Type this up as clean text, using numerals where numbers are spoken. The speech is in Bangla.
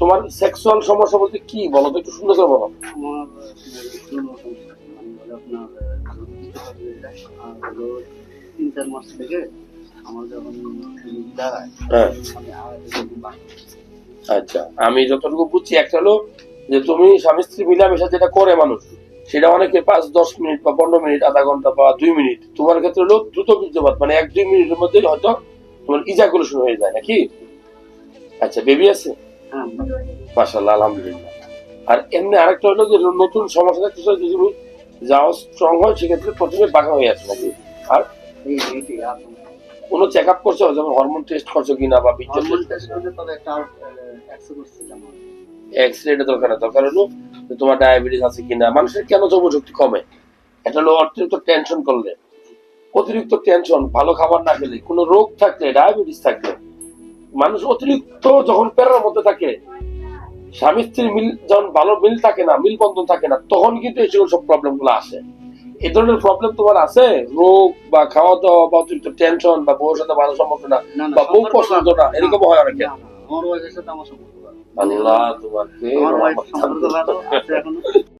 তোমার সেক্সুয়াল সমস্যা বলতে কি বলো তো, একটু সুন্দর করে বলো। আমার আপনার আর হলো 3-4 মাস থেকে আমার যখন দাঁড়ায় হ্যাঁ আমি আচ্ছা, আমি যতটুকু বুঝছি একটা হলো যে তুমি স্বামী স্ত্রী মিলামেশা যেটা করে মানুষ, সেটা অনেকে 5-10 মিনিট বা 15 মিনিট, আধা ঘন্টা বা 2 মিনিট। তোমার ক্ষেত্রে হলো দ্রুত বীর্যপাত, মানে 1-2 মিনিটের মধ্যে হয়তো তোমার ইজাকুলেশন হয়ে যায় নাকি? আচ্ছা, বেবি আছে? মাশাআল্লাহ, আলহামদুলিল্লাহ। আর এমনি আরেকটা হলো যে নতুন সমস্যা থাকতেছে, যদি তুমি যাও স্ট্রং হয় সেক্ষেত্রে প্রথমে বাঁকা হয়ে আছে নাকি? আর কোনো চেক আপ করছো, যেমন হরমোন টেস্ট করছো কিনা বা বীর্য টেস্ট? এক্সরেটা দরকার না, দরকার হলো যে তোমার ডায়াবেটিস আছে কিনা। মানুষের কেন যৌন শক্তি কমে? এটা হলো অতিরিক্ত টেনশন করলে, অতিরিক্ত টেনশন, ভালো খাবার না খেলে, কোনো রোগ থাকলে, ডায়াবেটিস থাকলে, মানুষ অতিরিক্ত যখন প্যারার মধ্যে থাকে, স্বামী স্ত্রীর মিল যখন ভালো মিল থাকে না, মিল বন্ধন থাকে না, তখন কিন্তু এই সব প্রবলেম গুলো আসে। এই ধরনের প্রবলেম তোমার আছে? রোগ বা খাওয়া দাওয়া বা অতিরিক্ত টেনশন বা বউর সাথে ভালো সম্পর্ক না বা বউ পছন্দ না, এরকম হয় অনেকে? আমার ওয়াইফের সাথে আমার সম্পর্ক ভালো। আল্লাহ তোমাকে আমার ওয়াইফ সম্পর্ক ভালো আছে এখনো।